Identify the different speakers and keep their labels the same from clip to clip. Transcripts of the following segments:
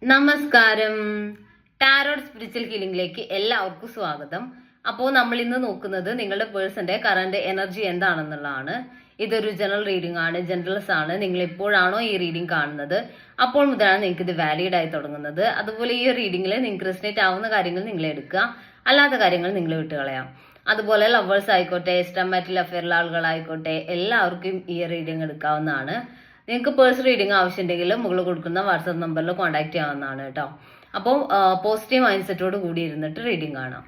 Speaker 1: നമസ്കാരം. Tarot spiritual ഹീലിംഗിലേക്ക് എല്ലാവർക്കും സ്വാഗതം. അപ്പോൾ നമ്മൾ ഇന്ന് നോക്കുന്നത് നിങ്ങളുടെ പേഴ്സന്റെ കറന്റ് എനർജി എന്താണെന്നുള്ളതാണ്. ഇതൊരു ജനറൽ റീഡിംഗ് ആണ്, ജനറൽസ് ആണ്. നിങ്ങൾ എപ്പോഴാണോ ഈ റീഡിംഗ് കാണുന്നത് അപ്പോൾ മുതലാണ് നിങ്ങൾക്ക് ഇത് വാലിഡ് ആയി തുടങ്ങുന്നത്. അതുപോലെ ഈ റീഡിംഗിൽ നിങ്ങൾക്ക് റെസിനേറ്റ് ആവുന്ന കാര്യങ്ങൾ നിങ്ങൾ എടുക്കുക, അല്ലാത്ത കാര്യങ്ങൾ നിങ്ങൾ വിട്ടുകളയാം. അതുപോലെ ലവേഴ്സ് ആയിക്കോട്ടെ, സ്റ്റമാറ്റിൽ അഫെയറുള്ള ആളുകളായിക്കോട്ടെ, എല്ലാവർക്കും ഈ റീഡിംഗ് എടുക്കാവുന്നതാണ്. നിങ്ങൾക്ക് പേഴ്സണൽ റീഡിംഗ് ആവശ്യമുണ്ടെങ്കിൽ മുകളിൽ കൊടുക്കുന്ന വാട്സാപ്പ് നമ്പറിൽ കോൺടാക്ട് ചെയ്യാവുന്നതാണ് കേട്ടോ. അപ്പോൾ പോസിറ്റീവ് മൈൻഡ് സെറ്റോട് കൂടി ഇരുന്നിട്ട് റീഡിംഗ് കാണാം.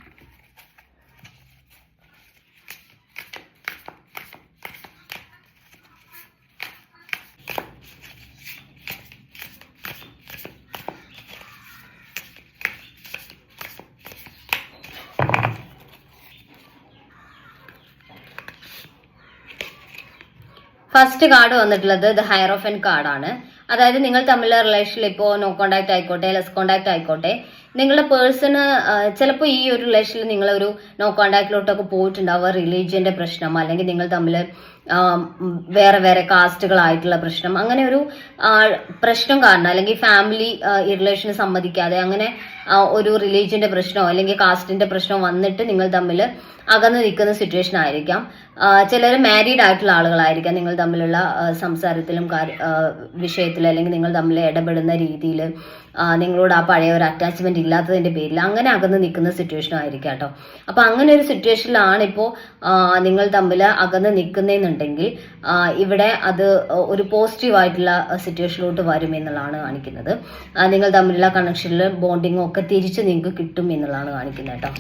Speaker 1: ഫസ്റ്റ് കാർഡ് വന്നിട്ടുള്ളത് ദ ഹയറോഫൻ കാർഡാണ്. അതായത് നിങ്ങൾ തമ്മിലുള്ള റിലേഷനിൽ ഇപ്പോൾ നോ കോണ്ടാക്ട് ആയിക്കോട്ടെ, ലെസ് കോണ്ടാക്ട് ആയിക്കോട്ടെ, നിങ്ങളുടെ പേഴ്സണ് ചിലപ്പോൾ ഈ ഒരു റിലേഷനിൽ നിങ്ങളൊരു നോ കോണ്ടാക്റ്റിലോട്ടൊക്കെ പോയിട്ടുണ്ടാവുക റിലീജിയന്റെ പ്രശ്നം, അല്ലെങ്കിൽ നിങ്ങൾ തമ്മിൽ വേറെ വേറെ കാസ്റ്റുകളായിട്ടുള്ള പ്രശ്നം, അങ്ങനെ ഒരു പ്രശ്നം കാരണം, അല്ലെങ്കിൽ ഫാമിലി ഈ റിലേഷന് സമ്മതിക്കാതെ അങ്ങനെ ഒരു റിലീജിയന്റെ പ്രശ്നമോ അല്ലെങ്കിൽ കാസ്റ്റിന്റെ പ്രശ്നമോ വന്നിട്ട് നിങ്ങൾ തമ്മിൽ അകന്ന് നിൽക്കുന്ന സിറ്റുവേഷൻ ആയിരിക്കാം. ചിലർ മാരീഡ് ആയിട്ടുള്ള ആളുകളായിരിക്കാം. നിങ്ങൾ തമ്മിലുള്ള സംസാരത്തിലും വിഷയത്തിലും അല്ലെങ്കിൽ നിങ്ങൾ തമ്മിൽ ഇടപെടുന്ന രീതിയിൽ നിങ്ങളോട് ആ പഴയ ഒരു അറ്റാച്ച്മെന്റ് ഇല്ലാത്തതിന്റെ പേരിൽ അങ്ങനെ അകന്ന് നിൽക്കുന്ന സിറ്റുവേഷൻ ആയിരിക്കാം കേട്ടോ. അപ്പൊ അങ്ങനെ ഒരു സിറ്റുവേഷനിലാണ് ഇപ്പോൾ നിങ്ങൾ തമ്മിൽ അകന്ന് നിൽക്കുന്നതെന്നുണ്ടെങ്കിൽ ഇവിടെ അത് ഒരു പോസിറ്റീവ് ആയിട്ടുള്ള സിറ്റുവേഷനിലോട്ട് വരും എന്നുള്ളതാണ് കാണിക്കുന്നത്. നിങ്ങൾ തമ്മിലുള്ള കണക്ഷനിൽ ബോണ്ടിങ്ങും ഒക്കെ തിരിച്ച് നിങ്ങൾക്ക് കിട്ടും എന്നുള്ളതാണ് കാണിക്കുന്നത് കേട്ടോ.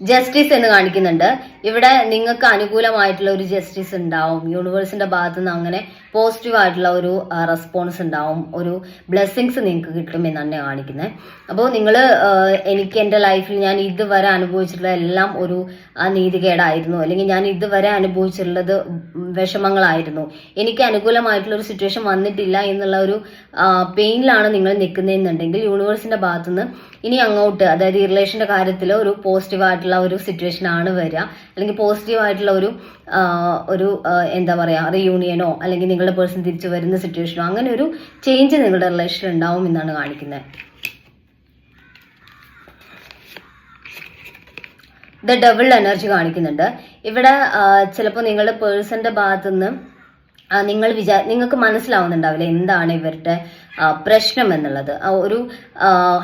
Speaker 1: ജസ്റ്റിസ് എന്ന് കാണിക്കുന്നുണ്ട്. ഇവിടെ നിങ്ങൾക്ക് അനുകൂലമായിട്ടുള്ള ഒരു ജസ്റ്റിസ് ഉണ്ടാവും. യൂണിവേഴ്സിന്റെ ഭാഗത്തു നിന്ന് അങ്ങനെ പോസിറ്റീവ് ആയിട്ടുള്ള ഒരു റെസ്പോൺസ് ഉണ്ടാവും, ഒരു ബ്ലെസ്സിങ്സ് നിങ്ങൾക്ക് കിട്ടും എന്നാണ് കാണിക്കുന്നത്. അപ്പോൾ നിങ്ങൾ എനിക്ക് എൻ്റെ ലൈഫിൽ ഞാൻ ഇതുവരെ അനുഭവിച്ചിട്ടുള്ള എല്ലാം ഒരു നീതികേടായിരുന്നു, അല്ലെങ്കിൽ ഞാൻ ഇതുവരെ അനുഭവിച്ചിട്ടുള്ളത് വിഷമങ്ങളായിരുന്നു, എനിക്ക് അനുകൂലമായിട്ടുള്ള ഒരു സിറ്റുവേഷൻ വന്നിട്ടില്ല എന്നുള്ള ഒരു പെയിനിലാണ് നിങ്ങൾ നിൽക്കുന്നതെന്നുണ്ടെങ്കിൽ യൂണിവേഴ്സിന്റെ ഭാഗത്തുനിന്ന് ഇനി അങ്ങോട്ട്, അതായത് ഈ റിലേഷന്റെ കാര്യത്തിൽ ഒരു പോസിറ്റീവ് ആയിട്ടുള്ള ഒരു സിറ്റുവേഷൻ ആണ് വരിക, അല്ലെങ്കിൽ പോസിറ്റീവ് ആയിട്ടുള്ള ഒരു എന്താ പറയാ റീയൂണിയനോ അല്ലെങ്കിൽ നിങ്ങളുടെ പേഴ്സൺ തിരിച്ചു വരുന്ന സിറ്റുവേഷനോ അങ്ങനെ ഒരു ചേഞ്ച് നിങ്ങളുടെ റിലേഷൻ ഉണ്ടാവും എന്നാണ് കാണിക്കുന്നത്. ദ ഡബിൾ എനർജി കാണിക്കുന്നുണ്ട്. ഇവിടെ ചിലപ്പോൾ നിങ്ങളുടെ പേഴ്സന്റെ ഭാഗത്തുനിന്ന് നിങ്ങൾക്ക് മനസ്സിലാവുന്നുണ്ടാവില്ല എന്താണ് ഇവരുടെ പ്രശ്നം എന്നുള്ളത്. ഒരു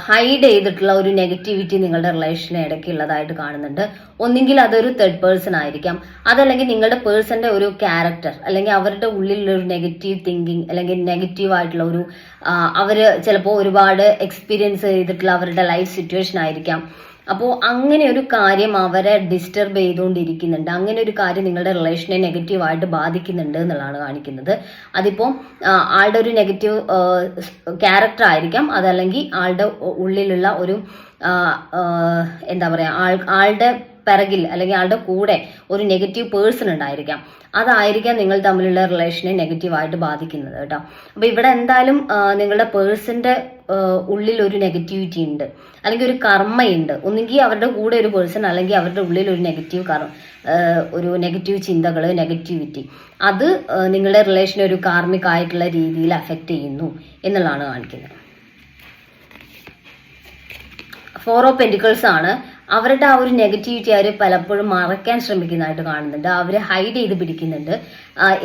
Speaker 1: ഹൈഡ് ചെയ്തിട്ടുള്ള ഒരു നെഗറ്റിവിറ്റി നിങ്ങളുടെ റിലേഷന് ഇടയ്ക്ക് ഉള്ളതായിട്ട് കാണുന്നുണ്ട്. ഒന്നുകിൽ അതൊരു തേർഡ് പേഴ്സൺ ആയിരിക്കാം, അതല്ലെങ്കിൽ നിങ്ങളുടെ പേഴ്സന്റെ ഒരു ക്യാരക്ടർ, അല്ലെങ്കിൽ അവരുടെ ഉള്ളിലുള്ള ഒരു നെഗറ്റീവ് തിങ്കിങ്, അല്ലെങ്കിൽ നെഗറ്റീവ് ആയിട്ടുള്ള ഒരു അവര് ചിലപ്പോൾ ഒരുപാട് എക്സ്പീരിയൻസ് ചെയ്തിട്ടുള്ള അവരുടെ ലൈഫ് സിറ്റുവേഷൻ ആയിരിക്കാം. അപ്പോൾ അങ്ങനെ ഒരു കാര്യം അവരെ ഡിസ്റ്റർബ് ചെയ്തുകൊണ്ടിരിക്കുന്നുണ്ട്. അങ്ങനെ ഒരു കാര്യം നിങ്ങളുടെ റിലേഷനെ നെഗറ്റീവായിട്ട് ബാധിക്കുന്നുണ്ട് എന്നുള്ളതാണ് കാണിക്കുന്നത്. അതിപ്പോൾ ആളുടെ ഒരു നെഗറ്റീവ് ക്യാരക്ടർ ആയിരിക്കാം, അതല്ലെങ്കിൽ ആളുടെ ഉള്ളിലുള്ള ഒരു എന്താ പറയാ ആളുടെ പിറകിൽ അല്ലെങ്കിൽ ആളുടെ കൂടെ ഒരു നെഗറ്റീവ് പേഴ്സൺ ഉണ്ടായിരിക്കാം. അതായിരിക്കാം നിങ്ങൾ തമ്മിലുള്ള റിലേഷനെ നെഗറ്റീവായിട്ട് ബാധിക്കുന്നത് കേട്ടോ. അപ്പൊ ഇവിടെ എന്തായാലും നിങ്ങളുടെ പേഴ്സന്റെ ഉള്ളിൽ ഒരു നെഗറ്റിവിറ്റി ഉണ്ട്, അല്ലെങ്കിൽ ഒരു കർമ്മയുണ്ട്. ഒന്നുകിൽ അവരുടെ കൂടെ ഒരു പേഴ്സൺ, അല്ലെങ്കിൽ അവരുടെ ഉള്ളിൽ ഒരു നെഗറ്റീവ് ചിന്തകൾ, നെഗറ്റിവിറ്റി, അത് നിങ്ങളുടെ റിലേഷനെ ഒരു കാർമിക് ആയിട്ടുള്ള രീതിയിൽ അഫക്റ്റ് ചെയ്യുന്നു എന്നുള്ളതാണ് കാണിക്കുന്നത്. 4 ഓഫ് പെന്റിക്കിൾസ് ആണ്. അവരുടെ ആ ഒരു നെഗറ്റിവിറ്റി അവർ പലപ്പോഴും മറയ്ക്കാൻ ശ്രമിക്കുന്നതായിട്ട് കാണുന്നുണ്ട്. അവർ ഹൈഡ് ചെയ്ത് പിടിക്കുന്നുണ്ട്.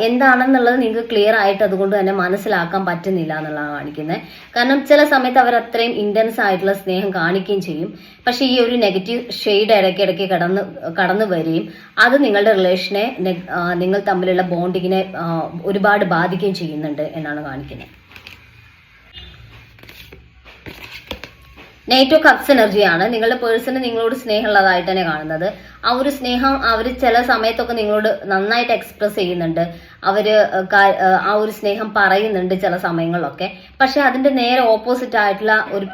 Speaker 1: എന്താണെന്നുള്ളത് നിങ്ങൾക്ക് ക്ലിയർ ആയിട്ട് അതുകൊണ്ട് തന്നെ മനസ്സിലാക്കാൻ പറ്റുന്നില്ല എന്നുള്ളതാണ് കാണിക്കുന്നത്. കാരണം ചില സമയത്ത് അവർ അത്രയും ഇന്റൻസ് ആയിട്ടുള്ള സ്നേഹം കാണിക്കുകയും ചെയ്യും, പക്ഷെ ഈ ഒരു നെഗറ്റീവ് ഷെയ്ഡ് ഇടയ്ക്കിടയ്ക്ക് കടന്നു വരികയും അത് നിങ്ങളുടെ റിലേഷനെ, നിങ്ങൾ തമ്മിലുള്ള ബോണ്ടിങ്ങിനെ ഒരുപാട് ബാധിക്കുകയും ചെയ്യുന്നുണ്ട് എന്നാണ് കാണിക്കുന്നത്. നൈറ്റ് ഓഫ് കപ്സ് എനർജിയാണ്. നിങ്ങളുടെ പേഴ്സണ് നിങ്ങളോട് സ്നേഹമുള്ളതായിട്ട് തന്നെ കാണുന്നത്. ആ ഒരു സ്നേഹം അവർ ചില സമയത്തൊക്കെ നിങ്ങളോട് നന്നായിട്ട് എക്സ്പ്രസ് ചെയ്യുന്നുണ്ട്. അവര് ആ ഒരു സ്നേഹം പറയുന്നുണ്ട് ചില സമയങ്ങളിലൊക്കെ. പക്ഷെ അതിന്റെ നേരെ ഓപ്പോസിറ്റ് ആയിട്ടുള്ള ഒരു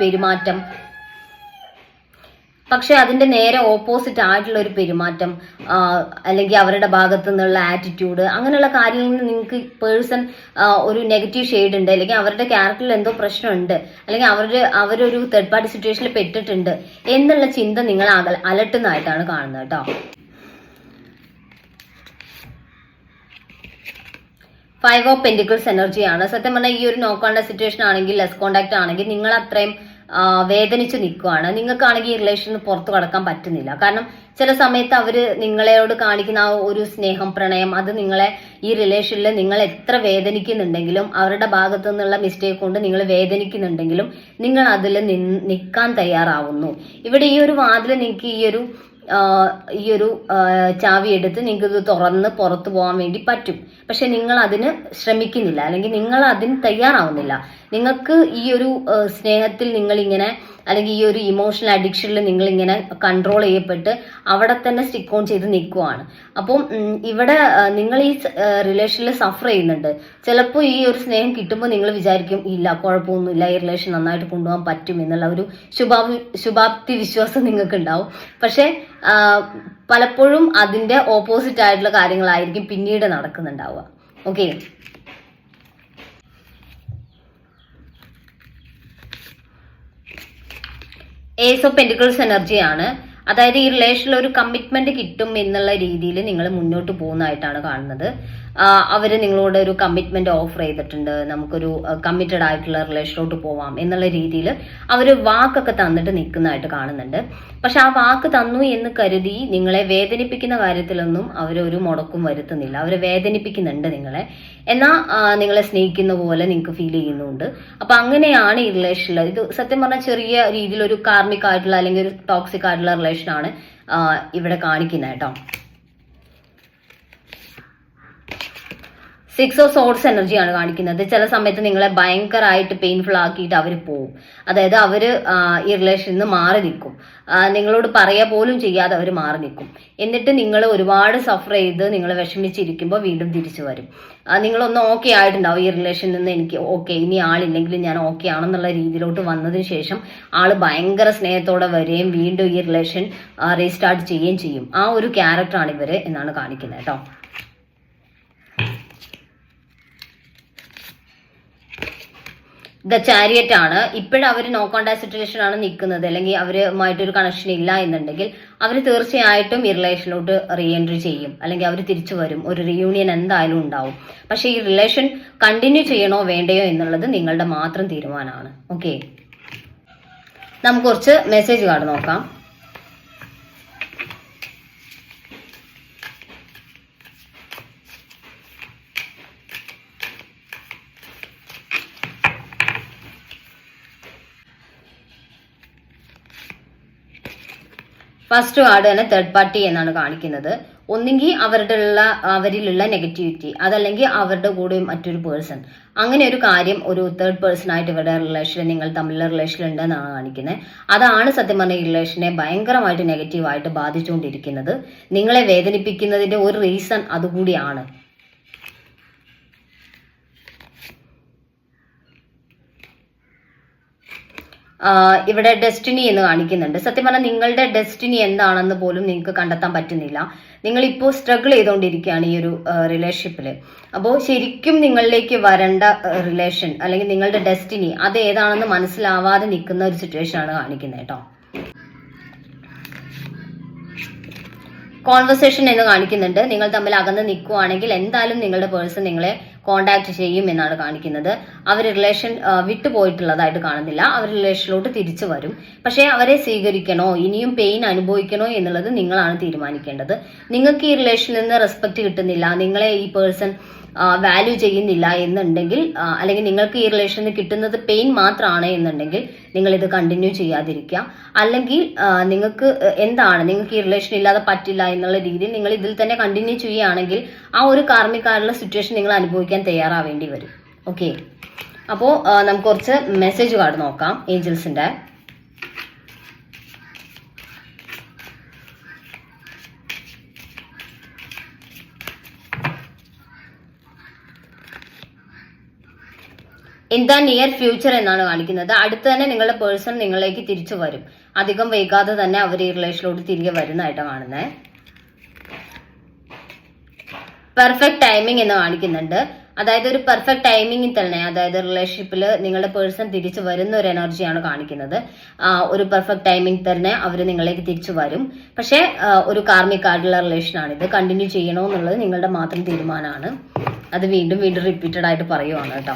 Speaker 1: പെരുമാറ്റം, അല്ലെങ്കിൽ അവരുടെ ഭാഗത്തു നിന്നുള്ള ആറ്റിറ്റ്യൂഡ്, അങ്ങനെയുള്ള കാര്യങ്ങളിൽ നിങ്ങൾക്ക് പേഴ്സൺ ഒരു നെഗറ്റീവ് ഷെയ്ഡ് ഉണ്ട്, അല്ലെങ്കിൽ അവരുടെ ക്യാരക്ടറിൽ എന്തോ പ്രശ്നമുണ്ട്, അല്ലെങ്കിൽ അവരൊരു തേർഡ് പാർട്ടി സിറ്റുവേഷനിൽ പെട്ടിട്ടുണ്ട് എന്നുള്ള ചിന്ത നിങ്ങളെ അലട്ടുന്നതായിട്ടാണ് കാണുന്നത് കേട്ടോ. 5 ഓഫ് പെന്റിക്കിൾസ് എനർജിയാണ്. സത്യം പറഞ്ഞാൽ ഈ ഒരു നോ കോണ്ടാക്ട് സിറ്റുവേഷൻ ആണെങ്കിൽ, ലെസ് കോണ്ടാക്ട് ആണെങ്കിൽ നിങ്ങൾ അത്രയും വേദനിച്ച് നിൽക്കുവാണ്. നിങ്ങൾക്കാണെങ്കിൽ ഈ റിലേഷന് പുറത്തു കടക്കാൻ പറ്റുന്നില്ല. കാരണം ചില സമയത്ത് അവര് നിങ്ങളോട് കാണിക്കുന്ന ആ ഒരു സ്നേഹം, പ്രണയം, അത് നിങ്ങളെ ഈ റിലേഷനിൽ നിങ്ങൾ എത്ര വേദനിക്കുന്നുണ്ടെങ്കിലും, അവരുടെ ഭാഗത്തു നിന്നുള്ള മിസ്റ്റേക്ക് കൊണ്ട് നിങ്ങൾ വേദനിക്കുന്നുണ്ടെങ്കിലും നിങ്ങൾ അതിൽ നിൽക്കാൻ തയ്യാറാവുന്നു. ഇവിടെ ഈ ഒരു വാതിൽ നിങ്ങൾക്ക് ഈ ഒരു ചാവി എടുത്ത് നിങ്ങൾക്ക് ഇത് തുറന്ന് പുറത്തു പോകാൻ വേണ്ടി പറ്റും. പക്ഷെ നിങ്ങൾ അതിന് ശ്രമിക്കുന്നില്ല, അല്ലെങ്കിൽ നിങ്ങൾ അതിന് തയ്യാറാവുന്നില്ല. നിങ്ങൾക്ക് ഈ ഒരു സ്നേഹത്തിൽ നിങ്ങളിങ്ങനെ, അല്ലെങ്കിൽ ഈ ഒരു ഇമോഷണൽ അഡിക്ഷനിൽ നിങ്ങളിങ്ങനെ കൺട്രോൾ ചെയ്യപ്പെട്ട് അവിടെ തന്നെ സ്റ്റിക്ക് ഓൺ ചെയ്ത് നിൽക്കുവാണ്. അപ്പം ഇവിടെ നിങ്ങൾ ഈ റിലേഷനിൽ സഫർ ചെയ്യുന്നുണ്ട്. ചിലപ്പോൾ ഈ ഒരു സ്നേഹം കിട്ടുമ്പോൾ നിങ്ങൾ വിചാരിക്കും ഇല്ല കുഴപ്പമൊന്നുമില്ല, ഈ റിലേഷൻ നന്നായിട്ട് കൊണ്ടുപോകാൻ പറ്റും എന്നുള്ള ഒരു ശുഭാപ്തി വിശ്വാസം നിങ്ങൾക്ക് ഉണ്ടാവും. പക്ഷെ പലപ്പോഴും അതിന്റെ ഓപ്പോസിറ്റ് ആയിട്ടുള്ള കാര്യങ്ങളായിരിക്കും പിന്നീട് നടക്കുന്നുണ്ടാവുക. ഓക്കെ, ഏസ് ഓഫ് പെന്റിക്കിൾസ് എനർജിയാണ്. അതായത് ഈ റിലേഷനിൽ ഒരു കമ്മിറ്റ്മെന്റ് കിട്ടും എന്നുള്ള രീതിയിൽ നിങ്ങൾ മുന്നോട്ട് പോകുന്നതായിട്ടാണ് കാണുന്നത്. അവര് നിങ്ങളോട് ഒരു കമ്മിറ്റ്മെന്റ് ഓഫർ ചെയ്തിട്ടുണ്ട്, നമുക്കൊരു കമ്മിറ്റഡ് ആയിട്ടുള്ള റിലേഷനിലോട്ട് പോവാം എന്നുള്ള രീതിയിൽ അവര് വാക്കൊക്കെ തന്നിട്ട് നിൽക്കുന്നതായിട്ട് കാണുന്നുണ്ട്. പക്ഷെ ആ വാക്ക് തന്നു എന്ന് കരുതി നിങ്ങളെ വേദനിപ്പിക്കുന്ന കാര്യത്തിലൊന്നും അവരൊരു മുടക്കും വരുത്തുന്നില്ല. അവരെ വേദനിപ്പിക്കുന്നുണ്ട് നിങ്ങളെ, എന്നാൽ നിങ്ങളെ സ്നേഹിക്കുന്ന പോലെ നിങ്ങൾക്ക് ഫീൽ ചെയ്യുന്നുണ്ട്. അപ്പൊ അങ്ങനെയാണ് ഈ റിലേഷനിൽ. ഇത് സത്യം പറഞ്ഞാൽ ചെറിയ രീതിയിൽ ഒരു കാർമിക് ആയിട്ടുള്ള അല്ലെങ്കിൽ ഒരു ടോക്സിക് ആയിട്ടുള്ള റിലേഷനാണ് ഇവിടെ കാണിക്കുന്നത് കേട്ടോ. 6 ഓഫ് സോർഡ്സ് എനർജിയാണ് കാണിക്കുന്നത്. ചില സമയത്ത് നിങ്ങളെ ഭയങ്കരമായിട്ട് പെയിൻഫുൾ ആക്കിയിട്ട് അവർ പോവും. അതായത് അവര് ഈ റിലേഷനിൽ നിന്ന് മാറി നിൽക്കും. നിങ്ങളോട് പറയാ പോലും ചെയ്യാതെ അവർ മാറി നിൽക്കും. എന്നിട്ട് നിങ്ങൾ ഒരുപാട് സഫർ ചെയ്ത് നിങ്ങൾ വിഷമിച്ചിരിക്കുമ്പോൾ വീണ്ടും തിരിച്ചു വരും. നിങ്ങളൊന്ന് ഓക്കെ ആയിട്ടുണ്ടാവും ഈ റിലേഷനിൽ നിന്ന്, എനിക്ക് ഓക്കെ, ഇനി ആളില്ലെങ്കിലും ഞാൻ ഓക്കെ ആണെന്നുള്ള രീതിയിലോട്ട് വന്നതിന് ശേഷം ആള് ഭയങ്കര സ്നേഹത്തോടെ വരികയും വീണ്ടും ഈ റിലേഷൻ റീസ്റ്റാർട്ട് ചെയ്യുകയും ചെയ്യും. ആ ഒരു ക്യാരക്ടറാണ് ഇവര് എന്നാണ് കാണിക്കുന്നത് കേട്ടോ. ദ ചാരിയറ്റ് ആണ്. ഇപ്പോഴും അവർ നോ കോണ്ടാക്ട് സിറ്റുവേഷൻ ആണ് നിൽക്കുന്നത്, അല്ലെങ്കിൽ അവരുമായിട്ടൊരു കണക്ഷൻ ഇല്ല എന്നുണ്ടെങ്കിൽ അവർ തീർച്ചയായിട്ടും ഈ റിലേഷനിലോട്ട് റീ എൻട്രി ചെയ്യും, അല്ലെങ്കിൽ അവർ തിരിച്ചു വരും. ഒരു റീയൂണിയൻ എന്തായാലും ഉണ്ടാവും. പക്ഷെ ഈ റിലേഷൻ കണ്ടിന്യൂ ചെയ്യണോ വേണ്ടയോ എന്നുള്ളത് നിങ്ങളുടെ മാത്രം തീരുമാനമാണ്. ഓക്കെ, നമുക്ക് കുറച്ച് മെസ്സേജ് കാർഡ് നോക്കാം. ഫസ്റ്റ് കാർഡ് തന്നെ തേർഡ് പാർട്ടി എന്നാണ് കാണിക്കുന്നത്. ഒന്നെങ്കിൽ അവരിലുള്ള നെഗറ്റിവിറ്റി, അതല്ലെങ്കിൽ അവരുടെ കൂടെ മറ്റൊരു പേഴ്സൺ, അങ്ങനെ ഒരു കാര്യം ഒരു തേർഡ് പേഴ്സൺ ആയിട്ട് ഇവരുടെ റിലേഷൻ, നിങ്ങൾ തമ്മിലുള്ള റിലേഷൻ ഉണ്ടെന്നാണ് കാണിക്കുന്നത്. അതാണ് സത്യം പറഞ്ഞ ഈ റിലേഷനെ ഭയങ്കരമായിട്ട് നെഗറ്റീവായിട്ട് ബാധിച്ചുകൊണ്ടിരിക്കുന്നത്. നിങ്ങളെ വേദനിപ്പിക്കുന്നതിന്റെ ഒരു റീസൺ അതുകൂടിയാണ്. ഇവിടെ ഡെസ്റ്റിനി എന്ന് കാണിക്കുന്നുണ്ട്. സത്യം പറഞ്ഞാൽ നിങ്ങളുടെ ഡെസ്റ്റിനി എന്താണെന്ന് പോലും നിങ്ങൾക്ക് കണ്ടെത്താൻ പറ്റുന്നില്ല. നിങ്ങളിപ്പോൾ സ്ട്രഗിൾ ചെയ്തുകൊണ്ടിരിക്കുകയാണ് ഈ ഒരു റിലേഷൻഷിപ്പില്. അപ്പോൾ ശരിക്കും നിങ്ങളിലേക്ക് വരേണ്ട റിലേഷൻ അല്ലെങ്കിൽ നിങ്ങളുടെ ഡെസ്റ്റിനി അത് ഏതാണെന്ന് മനസ്സിലാവാതെ നിൽക്കുന്ന ഒരു സിറ്റുവേഷൻ ആണ് കാണിക്കുന്നത് കേട്ടോ. കോൺവെർസേഷൻ എന്ന് കാണിക്കുന്നുണ്ട്. നിങ്ങൾ തമ്മിൽ അകന്ന് നിൽക്കുവാണെങ്കിൽ എന്തായാലും നിങ്ങളുടെ പേഴ്സൺ നിങ്ങളെ കോണ്ടാക്ട് ചെയ്യും എന്നാണ് കാണിക്കുന്നത്. അവർ റിലേഷൻ വിട്ടുപോയിട്ടുള്ളതായിട്ട് കാണുന്നില്ല. അവർ റിലേഷനിലോട്ട് തിരിച്ചു വരും. പക്ഷേ അവരെ സ്വീകരിക്കണോ ഇനിയും പെയിൻ അനുഭവിക്കണോ എന്നുള്ളത് നിങ്ങളാണ് തീരുമാനിക്കേണ്ടത്. നിങ്ങൾക്ക് ഈ റിലേഷനിൽ നിന്ന് റെസ്പെക്ട് കിട്ടുന്നില്ല, നിങ്ങളെ ഈ പേഴ്സൺ വാല്യൂ ചെയ്യുന്നില്ല എന്നുണ്ടെങ്കിൽ, അല്ലെങ്കിൽ നിങ്ങൾക്ക് ഈ റിലേഷനിൽ കിട്ടുന്നത് പെയിൻ മാത്രമാണ് എന്നുണ്ടെങ്കിൽ നിങ്ങൾ ഇത് കണ്ടിന്യൂ ചെയ്യാതിരിക്കുക. അല്ലെങ്കിൽ നിങ്ങൾക്ക് നിങ്ങൾക്ക് ഈ റിലേഷൻ ഇല്ലാതെ പറ്റില്ല എന്നുള്ള രീതിയിൽ നിങ്ങൾ ഇതിൽ തന്നെ കണ്ടിന്യൂ ചെയ്യുകയാണെങ്കിൽ ആ ഒരു കാർമികമായിട്ടുള്ള സിറ്റുവേഷൻ നിങ്ങൾ അനുഭവിക്കാൻ തയ്യാറാവേണ്ടി വരും. ഓക്കെ, അപ്പോൾ നമുക്ക് കുറച്ച് മെസ്സേജ് കാർഡ് നോക്കാം ഏഞ്ചൽസിന്റെ. ഇൻ ദ നിയർ ഫ്യൂച്ചർ എന്നാണ് കാണിക്കുന്നത്. അടുത്ത് തന്നെ നിങ്ങളുടെ പേഴ്സൺ നിങ്ങളിലേക്ക് തിരിച്ചു വരും. അധികം വൈകാതെ തന്നെ അവർ ഈ റിലേഷനിലോട്ട് തിരികെ വരുന്നതായിട്ടാണ് കാണുന്നത്. പെർഫെക്റ്റ് ടൈമിംഗ് എന്ന് കാണിക്കുന്നുണ്ട്. അതായത് ഒരു പെർഫെക്റ്റ് ടൈമിംഗിൽ തന്നെ, അതായത് റിലേഷൻഷിപ്പിൽ നിങ്ങളുടെ പേഴ്സൺ തിരിച്ചു വരുന്ന ഒരു എനർജിയാണ് കാണിക്കുന്നത്. ഒരു പെർഫെക്റ്റ് ടൈമിംഗ് തന്നെ അവർ നിങ്ങളിലേക്ക് തിരിച്ചു വരും. പക്ഷേ ഒരു കാർമിക് ആയിട്ടുള്ള റിലേഷനാണിത്. കണ്ടിന്യൂ ചെയ്യണോ എന്നുള്ളത് നിങ്ങളുടെ മാത്രം തീരുമാനമാണ്. അത് വീണ്ടും വീണ്ടും റിപ്പീറ്റഡ് ആയിട്ട് പറയുവാണ് കേട്ടോ.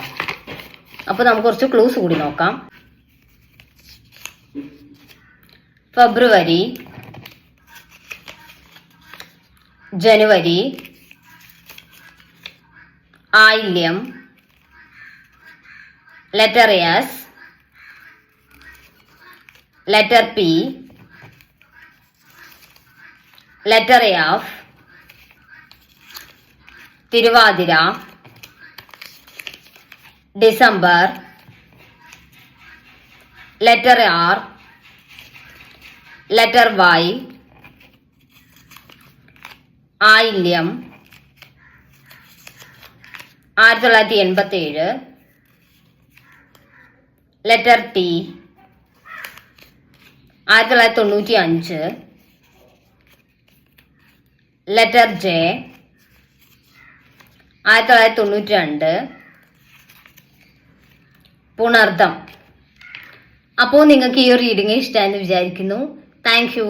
Speaker 1: അപ്പോൾ നമുക്ക് കുറച്ച് ക്ലൂസ് കൂടി നോക്കാം. ഫെബ്രുവരി, ജനുവരി, Ayilyam, letter S, letter P, letter F, Thiruvathira, ഡിസംബർ, letter R, letter Y, Ayilyam, 1987, letter T, 1995, letter J, 1992, Punartham. അപ്പോൾ നിങ്ങൾക്ക് ഈ ഒരു റീഡിംഗ് ഇഷ്ടമായെന്ന് വിചാരിക്കുന്നു. Thank U.